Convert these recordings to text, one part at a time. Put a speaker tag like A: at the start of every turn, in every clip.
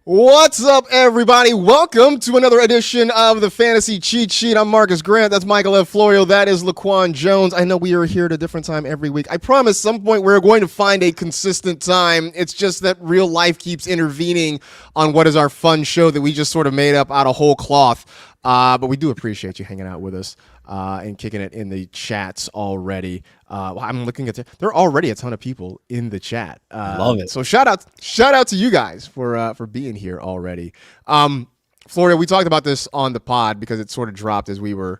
A: What's up, everybody? Welcome to another edition of the Fantasy Cheat Sheet. I'm Marcus Grant. That's Michael F. Florio. That is Laquan Jones. I know we are here at a different time every week. I promise some point we're going to find a consistent time. It's just that real life keeps intervening on what is our fun show that we just sort of made up out of whole cloth. But we do appreciate you hanging out with us and kicking it in the chats already. I'm looking at there are already a ton of people in the chat.
B: Love it.
A: So shout out to you guys for being here already. Florida, we talked about this on the pod because it sort of dropped as we were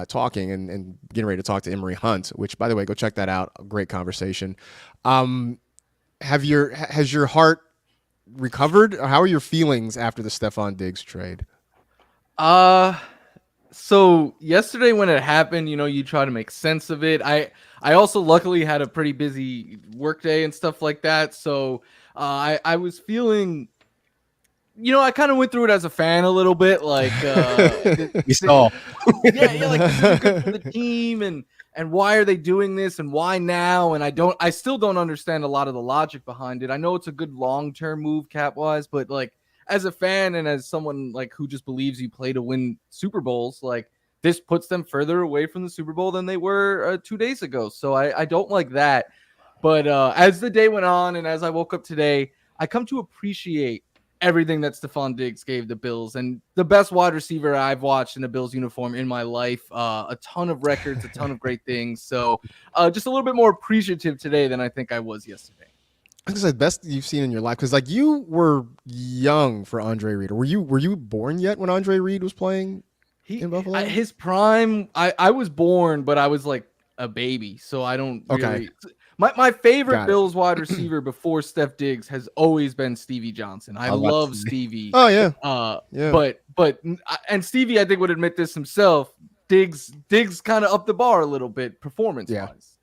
A: talking and getting ready to talk to Emory Hunt. Which, by the way, go check that out. A great conversation. Has your heart recovered? Or how are your feelings after the Stefon Diggs trade?
C: So yesterday when it happened, you try to make sense of it. I also luckily had a pretty busy work day and stuff like that. So I was feeling, I kind of went through it as a fan a little bit, like
B: We saw.
C: like this is good for the team and why are they doing this and why now? And I still don't understand a lot of the logic behind it. I know it's a good long-term move cap wise, but like, as a fan and as someone like who just believes you play to win Super Bowls, like this puts them further away from the Super Bowl than they were 2 days ago. So I don't like that. But as the day went on and as I woke up today, I come to appreciate everything that Stefon Diggs gave the Bills and the best wide receiver I've watched in a Bills uniform in my life. A ton of records, a ton of great things. So just a little bit more appreciative today than I think I was yesterday.
A: I was gonna say best you've seen in your life because like you were young for Andre Reed. Were you born yet when Andre Reed was playing in Buffalo?
C: His prime, I was born, but I was like a baby, so I don't really. My favorite Bills wide receiver before Steph Diggs has always been Stevie Johnson. I love Stevie.
A: Oh yeah.
C: But Stevie I think would admit this himself. Diggs kind of upped the bar a little bit performance wise.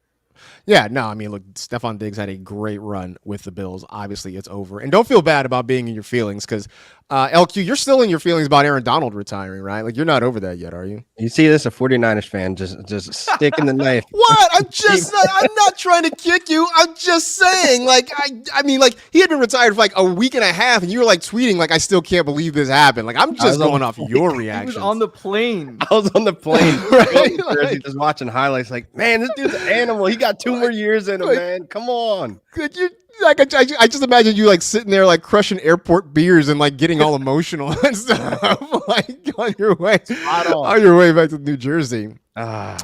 A: Yeah, no, I mean, look, Stefon Diggs had a great run with the Bills. Obviously, it's over. And don't feel bad about being in your feelings because, LQ, you're still in your feelings about Aaron Donald retiring, right? Like, you're not over that yet, are you?
B: You see this, a 49ers fan just sticking the knife.
A: What? I'm not trying to kick you. I'm just saying, like, I mean, like, he had been retired for like a week and a half, and you were like tweeting, like, I still can't believe this happened. Like, I'm just going off your reaction.
C: He was on the plane.
B: I was on the plane,
A: right?
B: Like, just watching highlights, like, man, this dude's an animal. He got 2 more years in him, man. Come on.
A: I just imagine you like sitting there like crushing airport beers and like getting all emotional and stuff like on your way back to New Jersey. We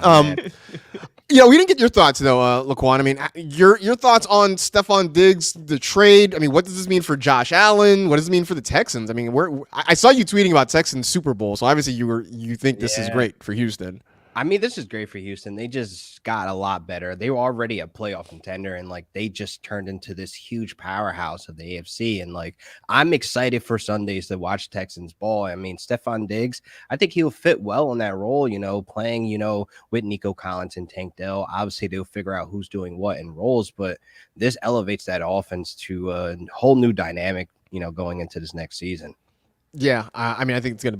A: didn't get your thoughts though, Laquan. I mean, your thoughts on Stefon Diggs, the trade. I mean, what does this mean for Josh Allen? What does it mean for the Texans? I mean, I saw you tweeting about Texans Super Bowl, so obviously you think this is great for Houston.
B: I mean, this is great for Houston. They just got a lot better. They were already a playoff contender, and like they just turned into this huge powerhouse of the AFC. And like I'm excited for Sundays to watch Texans ball. I mean, Stefon Diggs, I think he'll fit well in that role. Playing with Nico Collins and Tank Dell. Obviously, they'll figure out who's doing what in roles, but this elevates that offense to a whole new dynamic. Going into this next season.
A: Yeah, I mean, I think it's gonna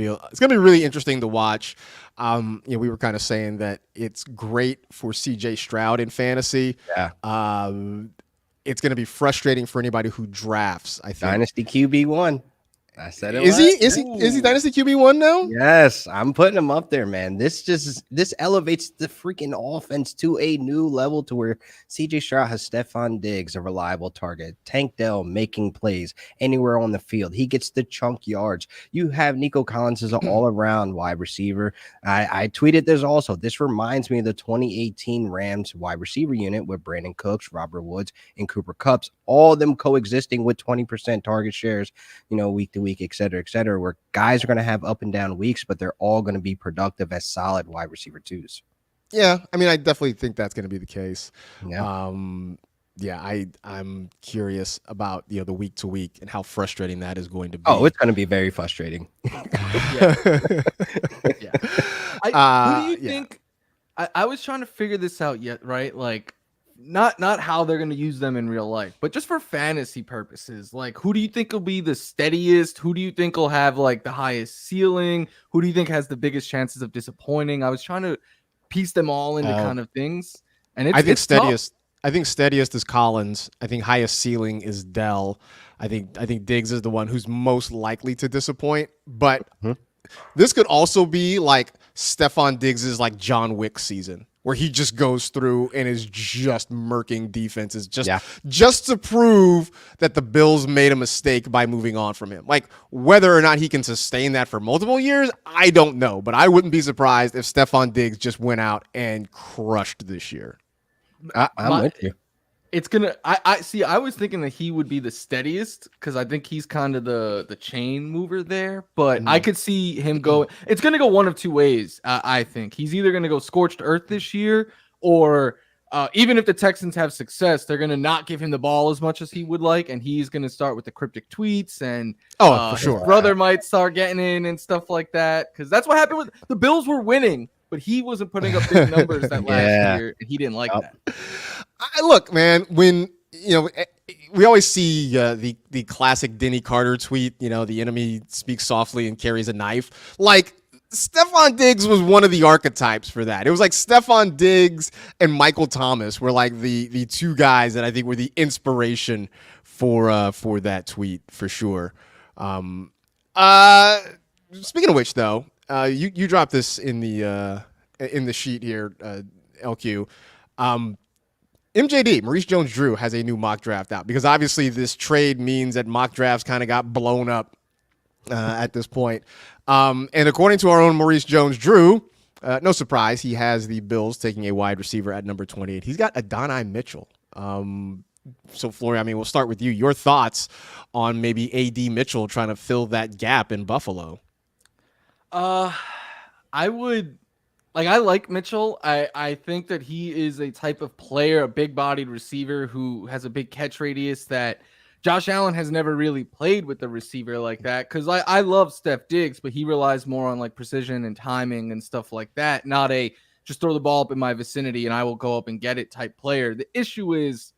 A: be really interesting to watch. We were kind of saying that it's great for CJ Stroud in fantasy.
B: Yeah.
A: It's gonna be frustrating for anybody who drafts. I think
B: Dynasty QB1. I said it.
A: Is he Dynasty QB1 now?
B: Yes, I'm putting him up there, man. This elevates the freaking offense to a new level to where CJ Stroud has Stefon Diggs, a reliable target. Tank Dell making plays anywhere on the field. He gets the chunk yards. You have Nico Collins as an all-around wide receiver. I tweeted this also. This reminds me of the 2018 Rams wide receiver unit with Brandon Cooks, Robert Woods, and Cooper Kupp. All of them coexisting with 20% target shares, week to week, et cetera, where guys are going to have up and down weeks, but they're all going to be productive as solid wide receiver twos.
A: Yeah, I mean, I definitely think that's going to be the case.
B: Yeah.
A: I'm curious about the week to week and how frustrating that is going to be.
B: Oh, it's going to be very frustrating.
C: Yeah. Who do you think? I was trying to figure this out yet, right? Like, not how they're going to use them in real life, but just for fantasy purposes. Like, who do you think will be the steadiest? Who do you think will have like the highest ceiling? Who do you think has the biggest chances of disappointing? I was trying to piece them all into kind of things, and
A: I think steadiest. I think steadiest is Collins. I think highest ceiling is Dell. I think Diggs is the one who's most likely to disappoint. But this could also be like Stefon Diggs' like John Wick season, where he just goes through and is just murking defenses just to prove that the Bills made a mistake by moving on from him. Like, whether or not he can sustain that for multiple years, I don't know. But I wouldn't be surprised if Stefon Diggs just went out and crushed this year.
B: I'm with you.
C: It's gonna. I see. I was thinking that he would be the steadiest because I think he's kind of the chain mover there. But I could see him go. It's gonna go one of two ways. I think he's either gonna go scorched earth this year, or even if the Texans have success, they're gonna not give him the ball as much as he would like, and he's gonna start with the cryptic tweets, and
A: for sure,
C: his brother might start getting in and stuff like that. Because that's what happened with the Bills were winning, but he wasn't putting up big numbers that last year, and he didn't like that.
A: Look, man, when we always see the classic Denny Carter tweet, the enemy speaks softly and carries a knife. Like, Stefon Diggs was one of the archetypes for that. It was like Stefon Diggs and Michael Thomas were like the two guys that I think were the inspiration for that tweet for sure. Speaking of which, though, you dropped this in the sheet here, LQ. MJD, Maurice Jones-Drew, has a new mock draft out because obviously this trade means that mock drafts kind of got blown up at this point. And according to our own Maurice Jones-Drew, no surprise, he has the Bills taking a wide receiver at number 28. He's got Adonai Mitchell. So, Florian, we'll start with you. Your thoughts on maybe A.D. Mitchell trying to fill that gap in Buffalo?
C: I like Mitchell. I think that he is a type of player, a big-bodied receiver who has a big catch radius that Josh Allen has never really played with the receiver like that. Because I love Steph Diggs, but he relies more on like precision and timing and stuff like that. Not a just throw the ball up in my vicinity and I will go up and get it type player. The issue is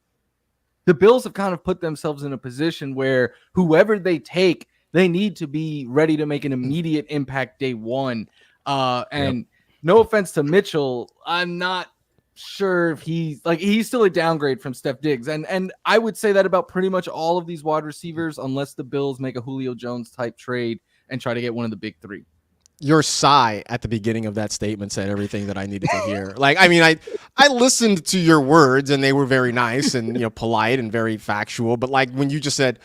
C: the Bills have kind of put themselves in a position where whoever they take, they need to be ready to make an immediate impact day one. No offense to Mitchell, I'm not sure if he's still a downgrade from Steph Diggs. And I would say that about pretty much all of these wide receivers, unless the Bills make a Julio Jones type trade and try to get one of the big three.
A: Your sigh at the beginning of that statement said everything that I needed to hear. I listened to your words and they were very nice and polite and very factual. But like when you just said,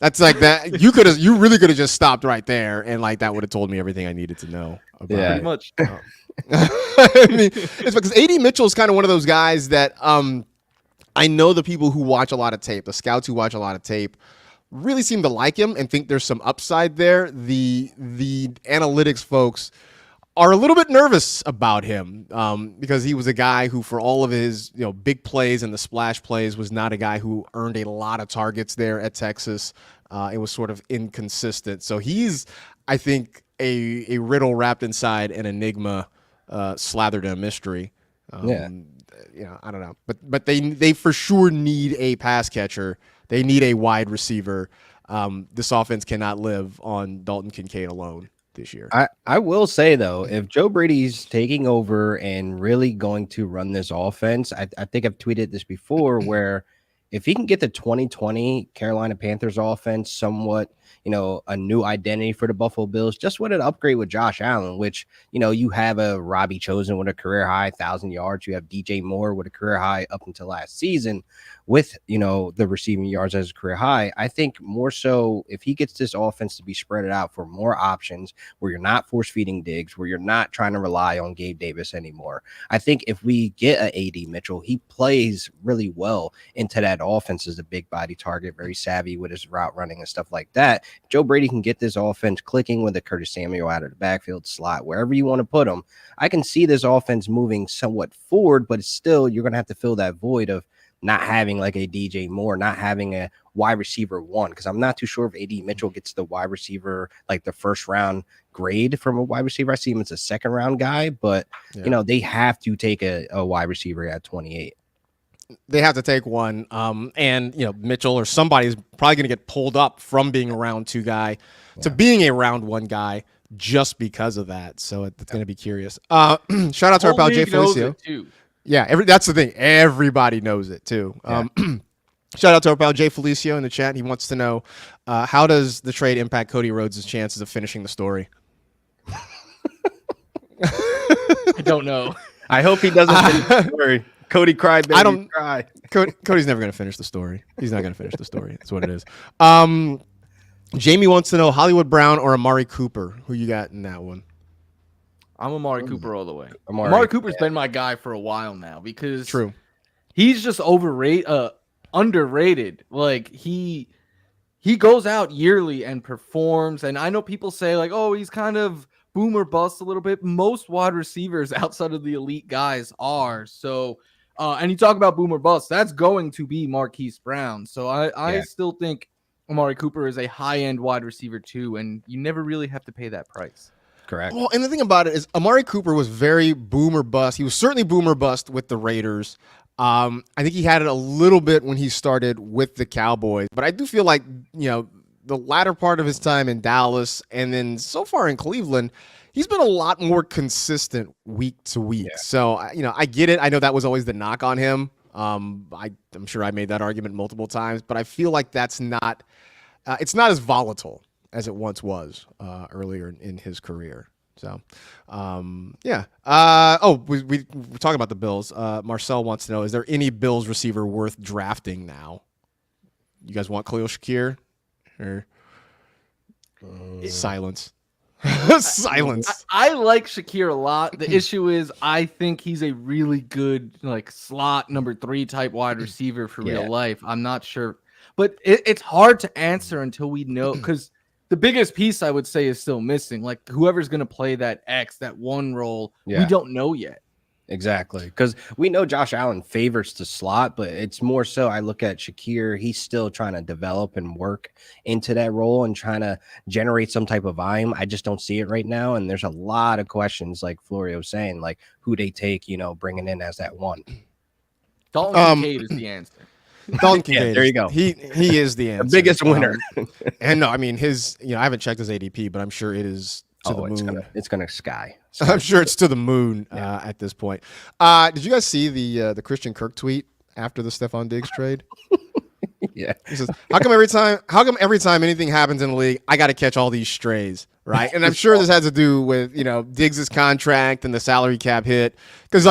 A: that's like that. You really could have just stopped right there, and like that would have told me everything I needed to know about it.
C: Pretty much.
A: It's because A.D. Mitchell is kind of one of those guys that I know the people who watch a lot of tape, the scouts who watch a lot of tape, really seem to like him and think there's some upside there. The analytics folks are a little bit nervous about him because he was a guy who, for all of his big plays and the splash plays, was not a guy who earned a lot of targets there at Texas. It was sort of inconsistent. So he's, I think, a riddle wrapped inside an enigma slathered in a mystery. I don't know, but they for sure need a pass catcher. They need a wide receiver. This offense cannot live on Dalton Kincaid alone this year.
B: I will say, though, if Joe Brady's taking over and really going to run this offense, I think I've tweeted this before, where if he can get the 2020 Carolina Panthers offense somewhat, a new identity for the Buffalo Bills, just with an upgrade with Josh Allen, which, you have a Robbie Chosen with a career high 1,000 yards. You have DJ Moore with a career high up until last season with, the receiving yards as a career high. I think more so if he gets this offense to be spread out for more options where you're not force feeding Diggs, where you're not trying to rely on Gabe Davis anymore. I think if we get an A.D. Mitchell, he plays really well into that offense as a big body target, very savvy with his route running and stuff like that. Joe Brady can get this offense clicking with a Curtis Samuel out of the backfield slot, wherever you want to put him. I can see this offense moving somewhat forward, but still you're going to have to fill that void of not having like a DJ Moore, not having a wide receiver one, because I'm not too sure if A.D. Mitchell gets the wide receiver, like the first round grade from a wide receiver. I see him as a second round guy, but they have to take a wide receiver at 28.
A: They have to take one. And Mitchell or somebody's probably going to get pulled up from being a round two guy to being a round one guy just because of that. So it's going to be curious. Shout out to our pal Jay Felicio. Yeah, that's the thing. Everybody knows it too. Shout out to our pal Jay Felicio in the chat. He wants to know how does the trade impact Cody Rhodes' chances of finishing the story?
C: I don't know.
B: I hope he doesn't finish the story. Cody cried, baby.
A: I don't.
B: Cry.
A: Cody's never going to finish the story. He's not going to finish the story. That's what it is. Jamie wants to know Hollywood Brown or Amari Cooper. Who you got in that one?
C: I'm Amari Cooper all the way.
B: Amari
C: Cooper's been my guy for a while now because
A: True.
C: He's just underrated. Like he goes out yearly and performs. And I know people say like, oh, he's kind of boom or bust a little bit. Most wide receivers outside of the elite guys are. So, and you talk about boom or bust, that's going to be Marquise Brown. So I still think Amari Cooper is a high-end wide receiver too, and you never really have to pay that price.
B: Correct.
A: Well, and the thing about it is Amari Cooper was very boom or bust. He was certainly boom or bust with the Raiders. I think he had it a little bit when he started with the Cowboys, but I do feel like, the latter part of his time in Dallas and then so far in Cleveland, he's been a lot more consistent week to week. Yeah. So, I get it. I know that was always the knock on him. I'm sure I made that argument multiple times, but I feel like that's not, it's not as volatile as it once was earlier in his career. So, yeah. We're talking about the Bills. Marcel wants to know, is there any Bills receiver worth drafting now? You guys want Khalil Shakir? Or silence? Silence.
C: I like Shakir a lot. The issue is I think he's a really good slot number 3 type wide receiver for real life. I'm not sure. But it's hard to answer until we know, because the biggest piece I would say is still missing. Like whoever's going to play that that one role, we don't know yet.
B: Exactly. Because we know Josh Allen favors the slot, but it's more so I look at Shakir. He's still trying to develop and work into that role and trying to generate some type of volume. I just don't see it right now. And there's a lot of questions, like Florio was saying, like who they take, bringing in as that one.
C: Dalton Kincaid is the answer.
A: Dalton Kincaid.
B: There you go.
A: He is the answer.
B: The biggest winner.
A: And no, I mean his. I haven't checked his ADP, but I'm sure it is to the moon.
B: It's gonna sky.
A: I'm sure it's to the moon at this point. Did you guys see the Christian Kirk tweet after the Stefon Diggs trade?
B: Yeah.
A: He says, how come every time anything happens in the league, I got to catch all these strays, right? And I'm sure this has to do with Diggs' contract and the salary cap hit, because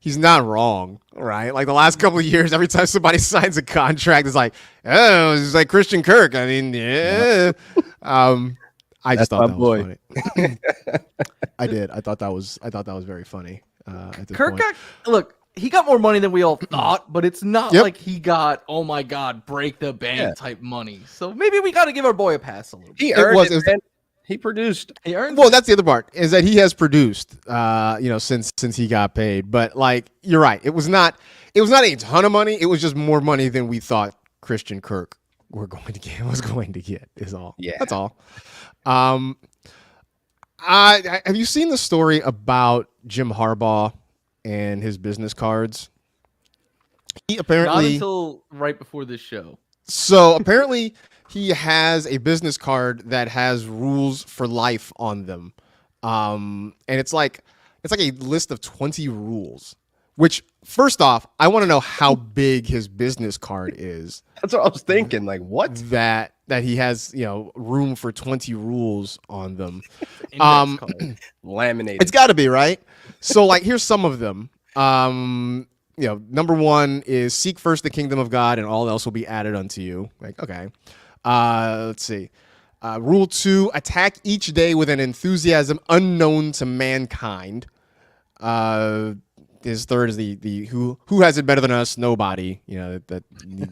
A: he's not wrong, right? Like the last couple of years, every time somebody signs a contract, it's like, oh, it's like Christian Kirk. I mean, yeah. I just thought that was funny. I did. I thought that was very funny. At this
C: Kirk
A: point.
C: He got more money than we all thought, but it's not like he got, oh my God, break the bank type money. So maybe we got to give our boy a pass a little bit.
B: He earned it. He produced.
C: He earned.
A: Well, that's the other part, is that he has produced, since he got paid. But you're right. It was not a ton of money. It was just more money than we thought Christian Kirk was going to get. Is all.
B: Yeah,
A: that's all. Have you seen the story about Jim Harbaugh and his business cards? He apparently
C: not until right before this show.
A: So apparently he has a business card that has rules for life on them. And it's like a list of 20 rules, which first off, I want to know how big his business card is.
B: That's what I was thinking. Like what?
A: That he has, room for 20 rules on them.
B: Laminated.
A: It's got to be, right? So here's some of them. Number 1 is seek first the kingdom of God and all else will be added unto you. Okay. Let's see. Rule 2, attack each day with an enthusiasm unknown to mankind. His third is the who has it better than us? Nobody. That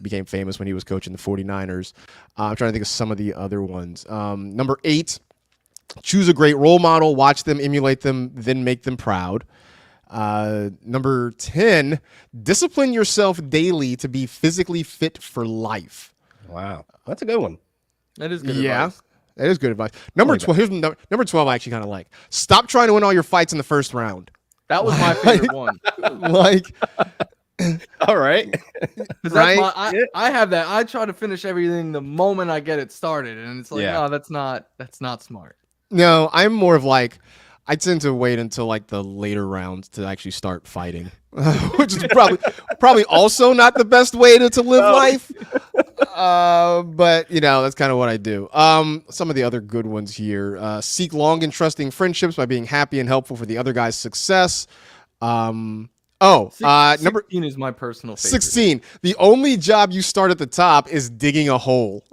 A: became famous when he was coaching the 49ers. I'm trying to think of some of the other ones. Number 8, choose a great role model, watch them, emulate them, then make them proud. Number 10, discipline yourself daily to be physically fit for life.
B: Wow, that's a good one.
C: That is good advice.
A: That is good advice. Number 12. Here's number 12. I actually kind of like. Stop trying to win all your fights in the first round.
C: That was my favorite one.
B: All right.
C: Right? I have that. I try to finish everything the moment I get it started, and it's like, no, that's not smart.
A: No, I'm more of I tend to wait until like the later rounds to actually start fighting, which is probably also not the best way to live life. But that's kind of what I do. Some of the other good ones here: seek long and trusting friendships by being happy and helpful for the other guy's success. Number
C: 16 is my personal favorite.
A: 16. The only job you start at the top is digging a hole.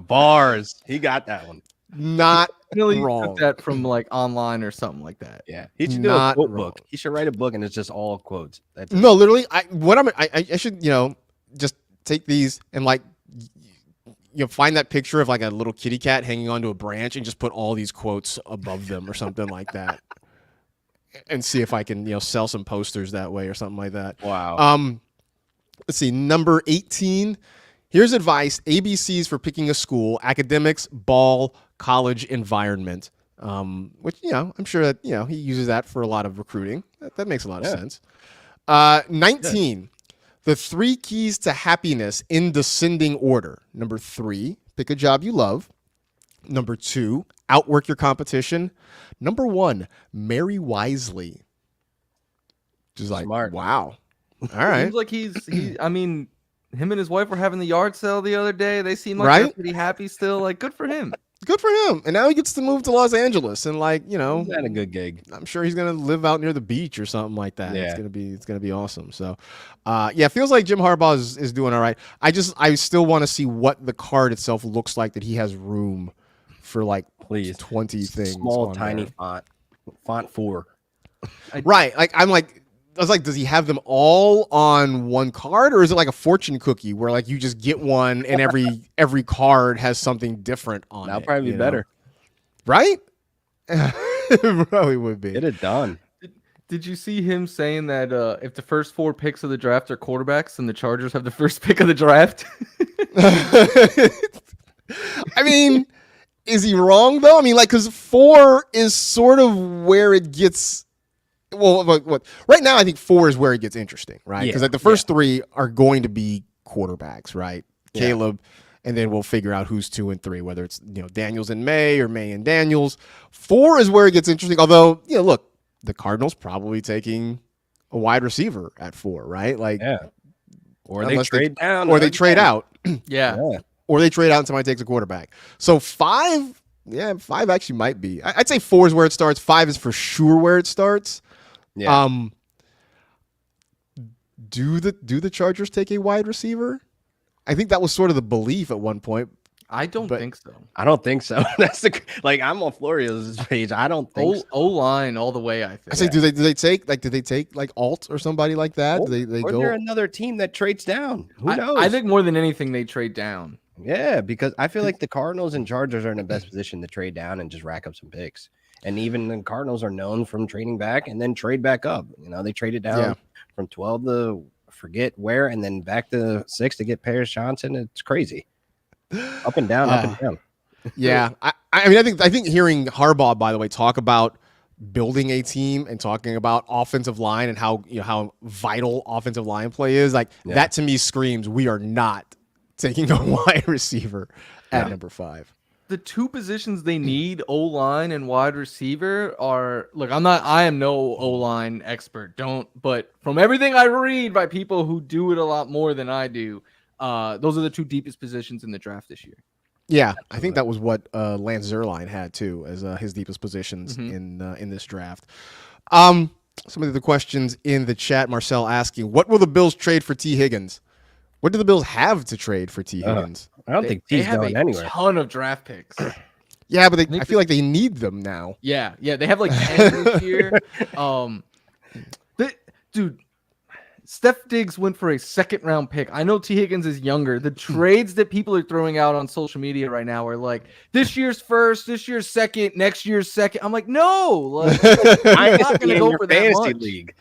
B: Bars. He got that one.
A: Not
C: Really
A: wrong.
C: took that from like online or something like that.
B: Yeah, he should do
A: Not
B: a quote
A: wrong.
B: book. He should write a book, and it's just all quotes. That's it.
A: No, literally. I should just take these and like find that picture of like a little kitty cat hanging onto a branch and just put all these quotes above them or something like that, and see if I can sell some posters that way or something like that.
B: Wow.
A: Let's see, number 18. Here's advice: ABCs for picking a school: academics, ball, college environment. Which I'm sure that he uses that for a lot of recruiting. That makes a lot of sense. 19. The 3 keys to happiness in descending order. Number 3, pick a job you love. Number 2, outwork your competition. Number 1, marry wisely. Just like,
B: Smart.
A: wow. All right.
C: Seems like he. I mean, him and his wife were having the yard sale the other day. They seem like
A: Right?
C: they're pretty happy still. Like, good for him.
A: Good for him. And now he gets to move to Los Angeles and
B: He's had a good gig.
A: I'm sure he's gonna live out near the beach or something like that.
B: Yeah.
A: It's gonna be awesome. So, it feels like Jim Harbaugh is doing all right. I still want to see what the card itself looks like, that he has room for like
B: Please.
A: 20 things.
B: Small,
A: on
B: tiny
A: there.
B: font 4.
A: Right. I was like, does he have them all on one card, or is it like a fortune cookie where like you just get one and every card has something different on it?
B: That'll probably be better.
A: Right? It probably would be.
B: Get it done.
C: Did you see him saying that if the first 4 picks of the draft are quarterbacks, then the Chargers have the first pick of the draft?
A: I mean, is he wrong though? I mean, like, because 4 is sort of where it gets. Well, what right now I think 4 is where it gets interesting, right? Because like the first 3 are going to be quarterbacks, right?
B: Yeah.
A: Caleb, and then we'll figure out who's 2 and 3, whether it's Daniels and May or May and Daniels. 4 is where it gets interesting. Although look, the Cardinals probably taking a wide receiver at 4, right? Like,
B: Or they trade down,
A: or they trade out,
C: Yeah.
A: or they trade out and somebody takes a quarterback. So 5, 5 actually might be. I'd say 4 is where it starts. 5 is for sure where it starts.
B: Yeah.
A: Do the Chargers take a wide receiver? I think that was sort of the belief at one point.
C: I don't think so.
B: I don't think so. That's I'm on Florio's page. I don't think so.
C: O-line all the way, I think.
A: I say, do they take like Alt or somebody like that?
B: Or
A: Do they go?
B: they're another team that trades down. Who knows?
C: I think more than anything they trade down.
B: Yeah, because I feel like the Cardinals and Chargers are in the best position to trade down and just rack up some picks. And even the Cardinals are known from trading back and then trade back up. They traded down from 12 to forget where, and then back to 6 to get Paris Johnson. It's crazy. Up and down, up and down.
A: Yeah, I mean, I think hearing Harbaugh, by the way, talk about building a team and talking about offensive line and how how vital offensive line play is, like that to me screams we are not taking a wide receiver at number 5.
C: The 2 positions they need, O-line and wide receiver, are I am no O-line expert. But from everything I read by people who do it a lot more than I do, those are the 2 deepest positions in the draft this year.
A: Yeah, I think that was what Lance Zierlein had too as his deepest positions in this draft. Some of the questions in the chat, Marcel asking, what will the Bills trade for T. Higgins? What do the Bills have to trade for T. Higgins?
B: I don't think T's going anywhere.
C: They have a ton of draft picks.
A: Yeah, but I feel like they need them now.
C: Yeah, they have like 10 this year. Dude, Steph Diggs went for a 2nd-round pick. I know T. Higgins is younger. The trades that people are throwing out on social media right now are like, this year's 1st, this year's 2nd, next year's 2nd. I'm like, no, I'm not going to go for that much.
B: League.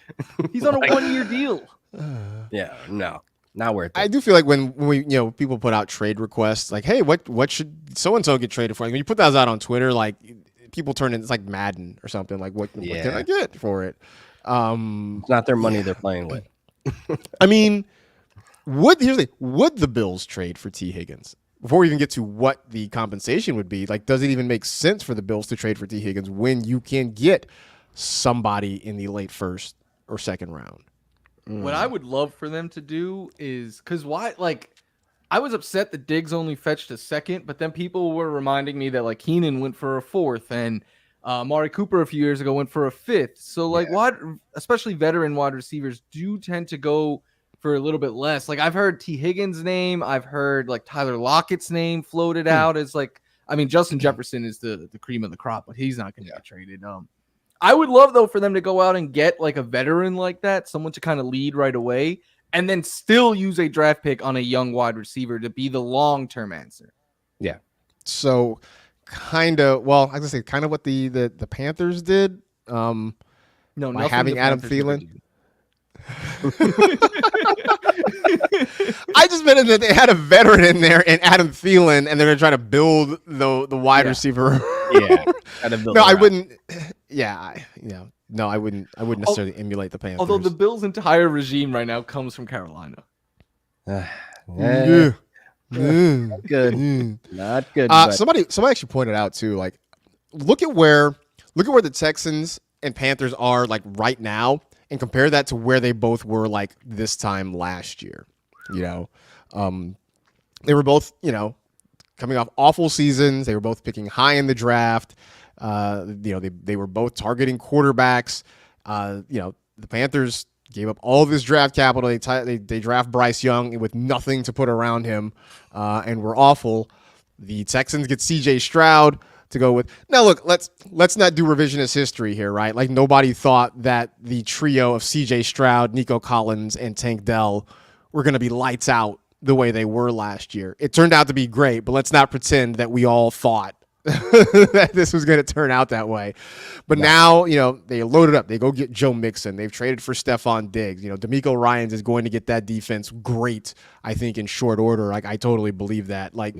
C: He's on a 1-year deal.
B: Yeah, no. Not worth it.
A: I do feel like when we people put out trade requests, like, hey, what should so and so get traded for? Like, when you put those out on Twitter, like people turn it, it's like Madden or something. Like, what can I get for it?
B: It's not their money they're playing with.
A: I mean, would the Bills trade for T. Higgins? before we even get to what the compensation would be, like, does it even make sense for the Bills to trade for T. Higgins when you can get somebody in the late first or second round?
C: What I would love for them to do is because why, like, I was upset that Diggs only fetched a second, but then people were reminding me that like Keenan went for a fourth and Amari Cooper a few years ago went for a fifth. So like especially veteran wide receivers do tend to go for a little bit less. Like I've heard T. Higgins' name. I've heard like Tyler Lockett's name floated out as like, I mean, Justin Jefferson is the cream of the crop, but he's not going to get traded. I would love though for them to go out and get like a veteran like that, someone to kind of lead right away, and then still use a draft pick on a young wide receiver to be the long-term answer.
B: Yeah.
A: So kind of, well, I was gonna say kind of what the Panthers did.
C: No,
A: by having Adam Thielen. I just meant that they had a veteran in there and Adam Thielen, and they're gonna try to build the wide receiver. No, I wouldn't. No, I wouldn't necessarily emulate the Panthers.
C: Although the Bills' entire regime right now comes from Carolina.
B: Not
A: Mm.
B: good. Not good.
A: Somebody actually pointed out too, like, look at where the Texans and Panthers are like right now, and compare that to where they both were like this time last year. You know, they were both, you know, coming off awful seasons. They were both picking high in the draft. You know, they were both targeting quarterbacks. You know, the Panthers gave up all of this draft capital. They draft Bryce Young with nothing to put around him, and were awful. The Texans get C.J. Stroud to go with. Now, look, let's not do revisionist history here, right? Like, nobody thought that the trio of C.J. Stroud, Nico Collins, and Tank Dell were going to be lights out the way they were last year. It turned out to be great, but let's not pretend that we all thought that this was going to turn out that way. But now, you know, they loaded up. They go get Joe Mixon. They've traded for Stefon Diggs. You know, D'Amico Ryans is going to get that defense great, I think, in short order. Like, I totally believe that. Like,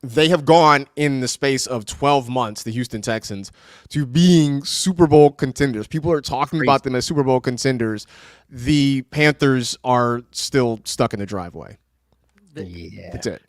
A: they have gone in the space of 12 months, the Houston Texans, to being Super Bowl contenders. People are talking about them as Super Bowl contenders. The Panthers are still stuck in the driveway. That's it.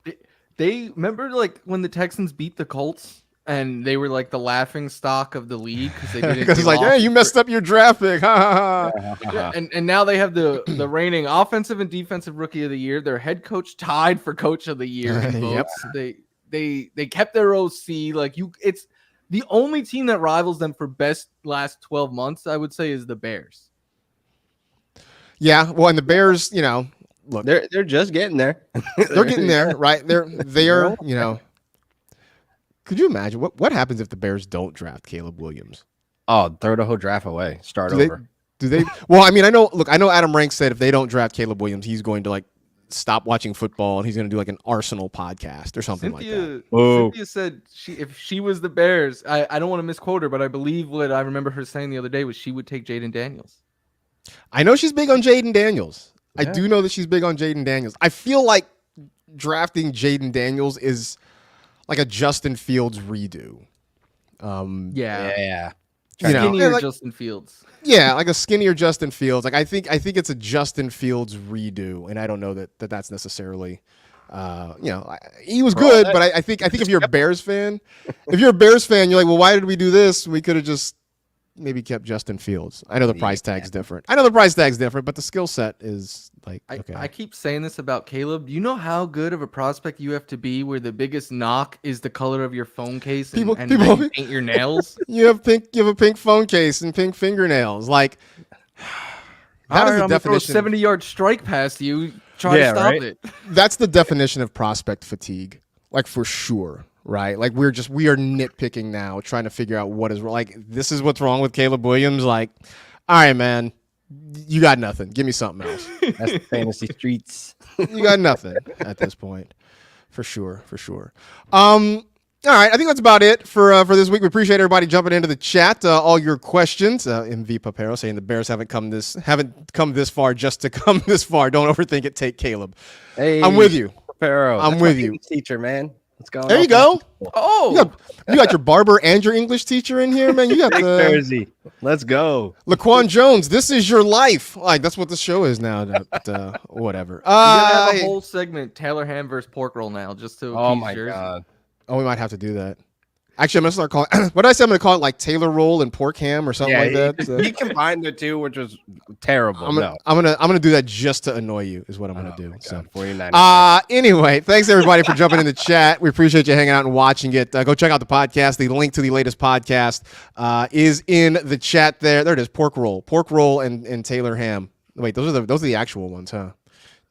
C: They remember like when the Texans beat the Colts and they were like the laughing stock of the league because they didn't.
A: Because it's like, hey, you messed up your draft pick.
C: And now they have the reigning offensive and defensive rookie of the year. Their head coach tied for coach of the year in votes. They kept their OC. Like it's the only team that rivals them for best last 12 months, I would say, is the Bears.
A: Yeah, well, and the Bears, you know, look,
B: they're just getting there.
A: They're getting there, right? They are, you know. Could you imagine what happens if the Bears don't draft Caleb Williams?
B: Oh, throw the whole draft away. Start over.
A: Do they? Well, I mean, I know Adam Rank said if they don't draft Caleb Williams, he's going to like stop watching football and he's going to do like an Arsenal podcast or something like that.
C: Cynthia said if she was the Bears, I don't want to misquote her, but I believe what I remember her saying the other day was she would take Jaden Daniels.
A: I know she's big on Jaden Daniels. I do know that she's big on Jaden Daniels. I feel like drafting Jaden Daniels is like a Justin Fields redo.
B: Yeah.
C: Skinnier
A: like,
C: Justin Fields.
A: Yeah, like a skinnier Justin Fields. Like I think it's a Justin Fields redo, and I don't know that's necessarily. You know, he was good, but I think if you're a Bears fan, you're like, well, why did we do this? We could have just maybe kept Justin Fields. I know the price tag's different. But the skill set is like, okay.
C: I keep saying this about Caleb. You know how good of a prospect you have to be where the biggest knock is the color of your phone case and you paint your nails?
A: You have a pink phone case and pink fingernails. Like, that is the definition.
C: I'm 70-yard strike past you. Try to stop it.
A: That's the definition of prospect fatigue. Like, for sure. Right, like we are nitpicking now, trying to figure out what is like. This is what's wrong with Caleb Williams. Like, all right, man, you got nothing. Give me something else.
B: That's the fantasy streets.
A: You got nothing at this point, for sure. All right, I think that's about it for this week. We appreciate everybody jumping into the chat. All your questions. MV Papero saying the Bears haven't come this far just to come this far. Don't overthink it. Take Caleb.
B: Hey,
A: I'm with you.
B: Papero.
A: I'm with you,
B: teacher, man. What's going on?
A: There you go.
C: Oh,
A: You got your barber and your English teacher in here, man. You got
B: Big
A: the
B: Jersey. Let's go.
A: Laquan Jones. This is your life. Like that's what the show is now. Whatever.
C: we're gonna have a whole segment, Taylor Ham versus pork roll now, just to
B: Oh
C: appease
B: my
C: Jersey.
B: god.
A: Oh, we might have to do that. Actually, I'm gonna start calling. What did I say? I'm gonna call it like Taylor roll and pork ham or something like that. So
B: He combined the two, which was terrible.
A: I'm gonna do that just to annoy you. Is what I'm gonna
B: Oh
A: do.
B: my
A: So.
B: God, 49.
A: Anyway, thanks everybody for jumping in the chat. We appreciate you hanging out and watching it. Go check out the podcast. The link to the latest podcast is in the chat there. There it is. Pork roll, and Taylor ham. Wait, those are the actual ones, huh?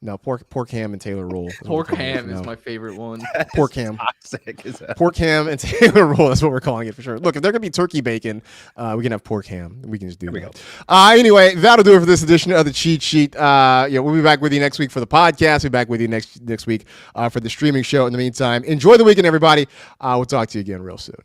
A: No, pork ham and Taylor roll.
C: Pork ham is my favorite one.
A: Pork ham.
B: Toxic is that?
A: Pork ham and Taylor roll. That's what we're calling it for sure. Look, if there could be turkey bacon, we can have pork ham. We can just do that. Anyway, that'll do it for this edition of the Cheat Sheet. We'll be back with you next week for the podcast. We'll be back with you next week for the streaming show. In the meantime, enjoy the weekend, everybody. We'll talk to you again real soon.